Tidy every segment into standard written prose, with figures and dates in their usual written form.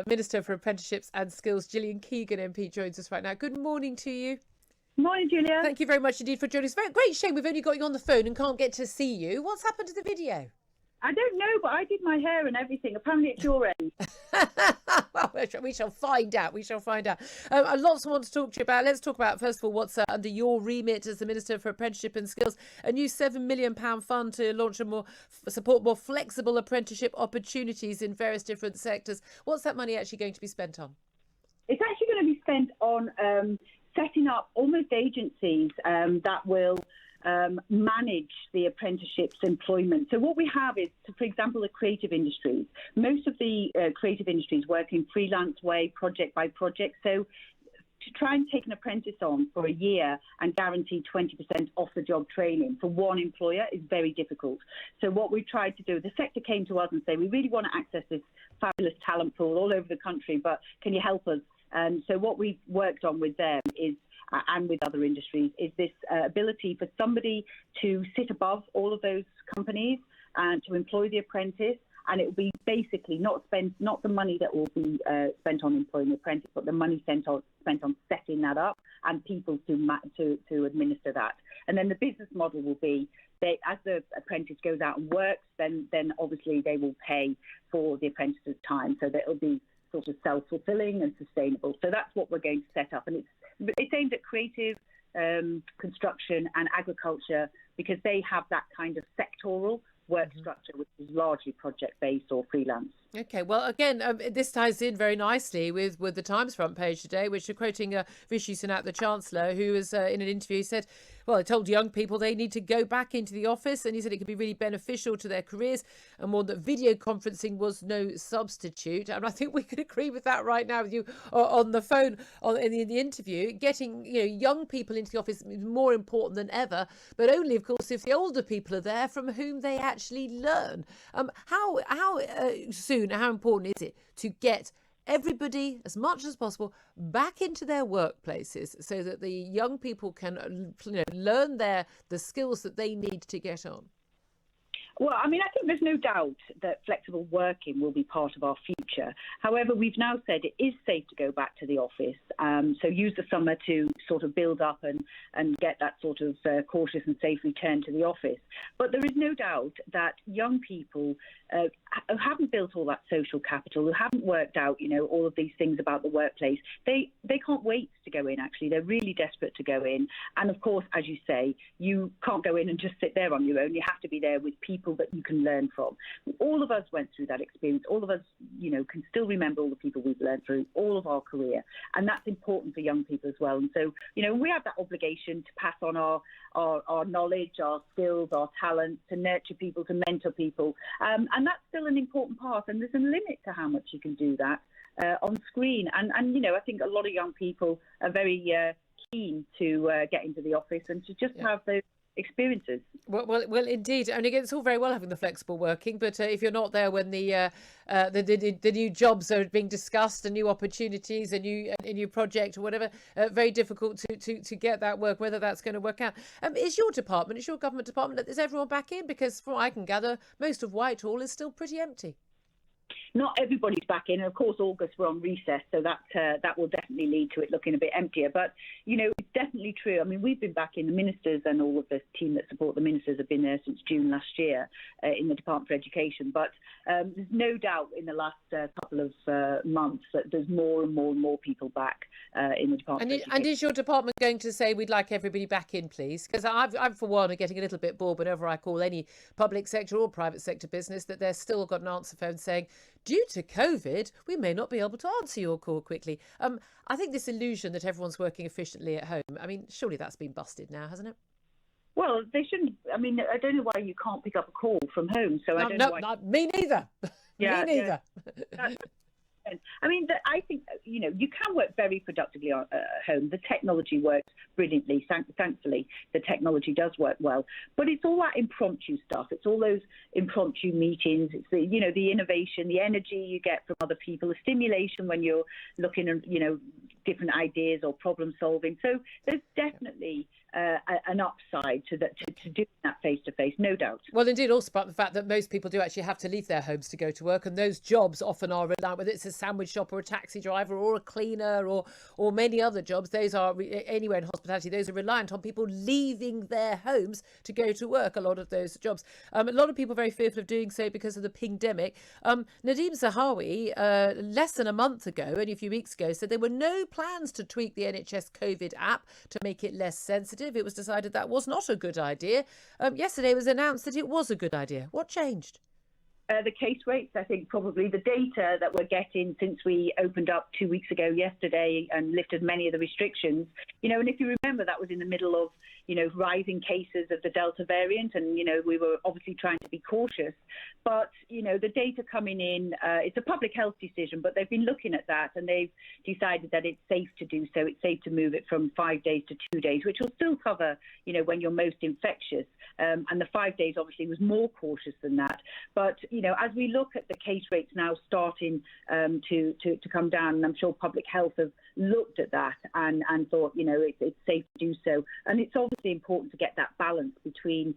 Minister for Apprenticeships and Skills, Gillian Keegan MP, joins us right now. Good morning to you. Morning, Julia. Thank you very much indeed for joining us. Great shame we've only got you on the phone and can't get to see you. What's happened to the video? I don't know, but I did my hair and everything. Apparently it's your end. Well, we shall find out. Lots I want to talk to you about. Let's talk about, first of all, what's under your remit as the Minister for Apprenticeship and Skills. A new £7 million fund to launch support more flexible apprenticeship opportunities in various different sectors. What's that money actually going to be spent on? It's actually going to be spent on setting up almost agencies that will manage the apprenticeships employment. So what we have is, for example, the creative industries. Most of the creative industries work in freelance way, project by project. So to try and take an apprentice on for a year and guarantee 20% off-the-job training for one employer is very difficult. So what we've tried to do, the sector came to us and said, we really want to access this fabulous talent pool all over the country, but can you help us? And so what we've worked on with them is, and with other industries, is this ability for somebody to sit above all of those companies and to employ the apprentice. And it will be basically not the money that will be spent on employing the apprentice, but the money spent on setting that up and people to administer that. And then the business model will be, as the apprentice goes out and works, then obviously they will pay for the apprentice's time, so that it'll be sort of self-fulfilling and sustainable. So that's what we're going to set up, and it's aimed at creative, construction and agriculture, because they have that kind of sectoral work structure, which is largely project-based or freelance. Okay, well, again, this ties in very nicely with the Times front page today, which are quoting Rishi Sunak, the Chancellor, who was in an interview said, well, he told young people they need to go back into the office, and he said it could be really beneficial to their careers, and more that video conferencing was no substitute. And I think we could agree with that right now with you on the phone in the interview. Getting young people into the office is more important than ever, but only, of course, if the older people are there from whom they actually learn. How soon, how important is it to get everybody, as much as possible, back into their workplaces so that the young people can learn the skills that they need to get on? Well, I mean, I think there's no doubt that flexible working will be part of our future. However, we've now said it is safe to go back to the office. So use the summer to sort of build up and get that sort of cautious and safe return to the office. But there is no doubt that young people who haven't built all that social capital, who haven't worked out, all of these things about the workplace, they can't wait to go in, actually. They're really desperate to go in. And of course, as you say, you can't go in and just sit there on your own. You have to be there with people that you can learn from. All of us went through that experience. All of us, can still remember all the people we've learned through all of our career. And that's important for young people as well. And so, we have that obligation to pass on our knowledge, our skills, our talents, to nurture people, to mentor people. And that's still an important part. And there's a limit to how much you can do that on screen. And I think a lot of young people are very keen to get into the office and to just have those experiences. Well, indeed. And again, it's all very well having the flexible working, but if you're not there when the new jobs are being discussed, and new opportunities, a new project or whatever, very difficult to get that work, whether that's going to work out. Is your government department, is everyone back in? Because from what I can gather, most of Whitehall is still pretty empty. Not everybody's back in. Of course, August we're on recess, so that will definitely lead to it looking a bit emptier. But, it's definitely true. I mean, we've been back in. The ministers and all of the team that support the ministers have been there since June last year in the Department for Education. But there's no doubt in the last couple of months that there's more and more and more people back in the Department for Education. And is your department going to say we'd like everybody back in, please? Because I'm for one, getting a little bit bored whenever I call any public sector or private sector business that they're still got an answer phone saying, due to COVID, we may not be able to answer your call quickly. I think this illusion that everyone's working efficiently at home, I mean, surely that's been busted now, hasn't it? Well, they shouldn't. I mean, I don't know why you can't pick up a call from home. So I don't know why. Me neither. Yeah, me neither. Yeah. I mean, I think, you can work very productively at home. The technology works brilliantly. Thankfully, the technology does work well. But it's all that impromptu stuff. It's all those impromptu meetings. It's the innovation, the energy you get from other people, the stimulation when you're looking and, different ideas or problem solving. So there's definitely an upside to that, to doing that face-to-face, no doubt. Well, indeed, also about the fact that most people do actually have to leave their homes to go to work, and those jobs often are reliant, whether it's a sandwich shop or a taxi driver or a cleaner or many other jobs, those are anywhere in hospitality, those are reliant on people leaving their homes to go to work, a lot of those jobs. A lot of people are very fearful of doing so because of the pandemic. Nadeem Zahawi, less than a month ago, only a few weeks ago, said there were no plans to tweak the NHS COVID app to make it less sensitive. It was decided that was not a good idea. Yesterday it was announced that it was a good idea. What changed? The case rates, I think probably the data that we're getting since we opened up 2 weeks ago yesterday and lifted many of the restrictions, and if you remember, that was in the middle of, rising cases of the Delta variant, and, we were obviously trying to be cautious. But, the data coming in, it's a public health decision, but they've been looking at that and they've decided that it's safe to do so. It's safe to move it from 5 days to 2 days, which will still cover, when you're most infectious. And the 5 days obviously was more cautious than that. But, as we look at the case rates now starting to come down, and I'm sure public health have looked at that and thought, it's safe to do so. And it's obviously important to get that balance between,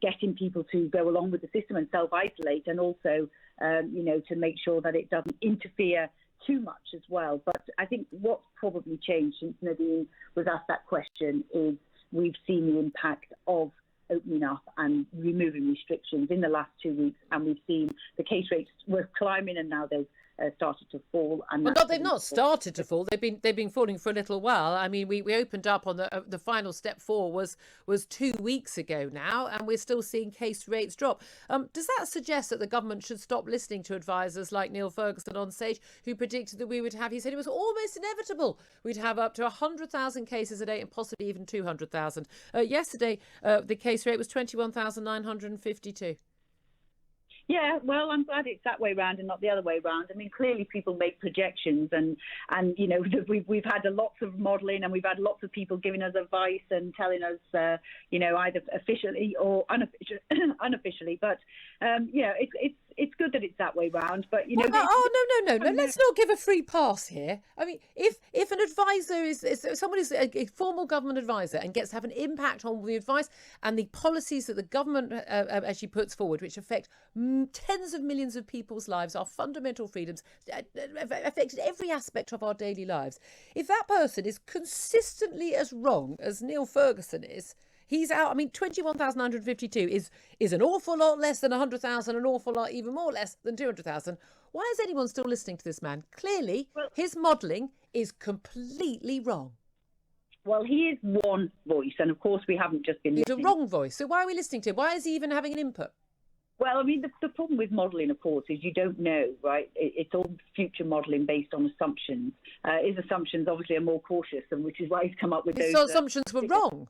getting people to go along with the system and self-isolate, and also, to make sure that it doesn't interfere too much as well. But I think what's probably changed since Nadine was asked that question is we've seen the impact of opening up and removing restrictions in the last 2 weeks, and we've seen the case rates were climbing, and now they've started to fall. And well, they've not started to fall. They've been falling for a little while. I mean, we opened up on the final step 4 was 2 weeks ago now, and we're still seeing case rates drop. Does that suggest that the government should stop listening to advisors like Neil Ferguson on stage, who predicted that we would have, he said it was almost inevitable, we'd have up to 100,000 cases a day and possibly even 200,000. Yesterday, the case rate was 21,952. Yeah, well, I'm glad it's that way round and not the other way round. I mean, clearly people make projections, and we've had lots of modelling, and we've had lots of people giving us advice and telling us, either officially or unofficially. But it's good that it's that way round. But No. Let's not give a free pass here. I mean, if an advisor is someone is a formal government advisor and gets to have an impact on the advice and the policies that the government actually puts forward, which affect tens of millions of people's lives, our fundamental freedoms, affected every aspect of our daily lives. If that person is consistently as wrong as Neil Ferguson is, he's out. I mean, 21,952 is an awful lot less than 100,000, an awful lot even more less than 200,000. Why is anyone still listening to this man? Clearly, his modelling is completely wrong. Well, he is one voice, and of course we haven't just been listening. He's a wrong voice. So why are we listening to him? Why is he even having an input? Well, I mean, the problem with modelling, of course, is you don't know, right? It's all future modelling based on assumptions. His assumptions obviously are more cautious, and which is why he's come up with those. His assumptions were wrong.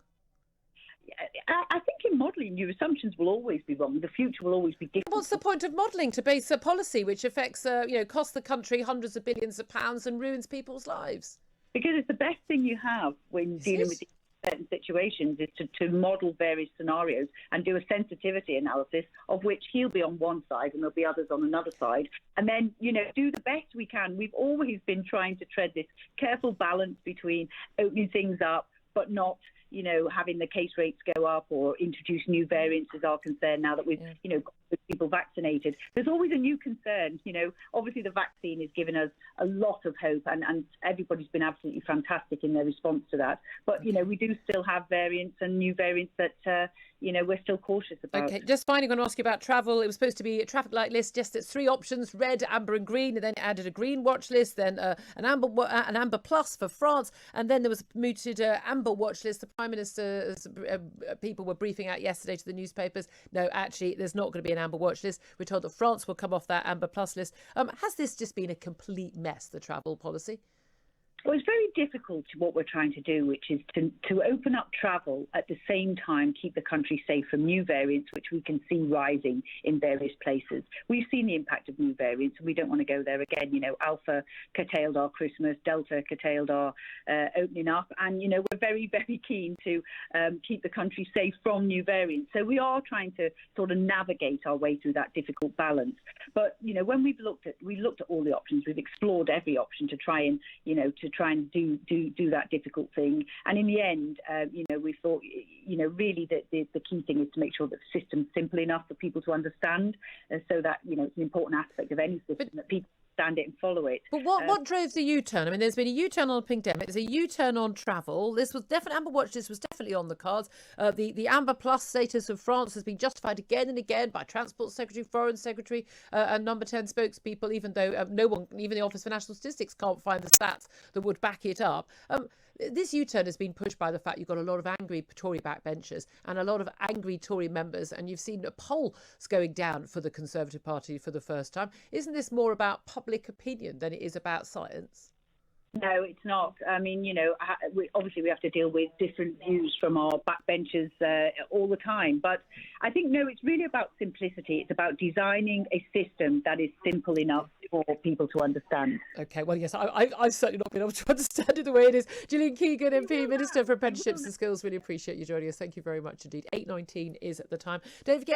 I think in modelling, your assumptions will always be wrong. The future will always be different. What's the point of modelling? To base a policy which affects, costs the country hundreds of billions of pounds and ruins people's lives? Because it's the best thing you have when dealing with certain situations is to model various scenarios and do a sensitivity analysis, of which he'll be on one side and there'll be others on another side, and then do the best we can. We've always been trying to tread this careful balance between opening things up but not having the case rates go up or introduce new variants as our concern now that we've got people vaccinated. There's always a new concern. Obviously the vaccine has given us a lot of hope, and everybody's been absolutely fantastic in their response to that. But, we do still have variants and new variants that, we're still cautious about. Okay, just finally going to ask you about travel. It was supposed to be a traffic light list, just it's 3 options: red, amber and green, and then added a green watch list, then an amber plus for France, and then there was a mooted amber watch list. The Prime Minister's people were briefing out yesterday to the newspapers. No, actually, there's not going to be an amber watch list. We're told that France will come off that amber plus list. Has this just been a complete mess, the travel policy? Well, it's very difficult what we're trying to do, which is to open up travel at the same time keep the country safe from new variants, which we can see rising in various places. We've seen the impact of new variants, and we don't want to go there again. Alpha curtailed our Christmas, Delta curtailed our opening up, and, we're very, very keen to keep the country safe from new variants. So we are trying to sort of navigate our way through that difficult balance. But, when we looked at all the options, we've explored every option to try and, to try and do that difficult thing. And in the end, we thought, really that the key thing is to make sure that the system's simple enough for people to understand, so that, it's an important aspect of any system that people understand it and follow it. But what drove the U-turn? I mean, there's been a U-turn on pandemic. There's a U-turn on travel. This was definitely, Amber Watch, this was definitely on the cards. The Amber Plus status of France has been justified again and again by Transport Secretary, Foreign Secretary and Number 10 spokespeople, even though no one, even the Office for National Statistics, can't find the stats that would back it up. This U-turn has been pushed by the fact you've got a lot of angry Tory backbenchers and a lot of angry Tory members, and you've seen polls going down for the Conservative Party for the first time. Isn't this more about public opinion than it is about science? No, it's not. I mean, obviously we have to deal with different views from our backbenchers all the time. But I think, no, it's really about simplicity. It's about designing a system that is simple enough for people to understand. OK, well, yes, I've certainly not been able to understand it the way it is. Gillian Keegan, MP, Minister for Apprenticeships and Skills, really appreciate you joining us. Thank you very much indeed. 8:19 is at the time. Don't forget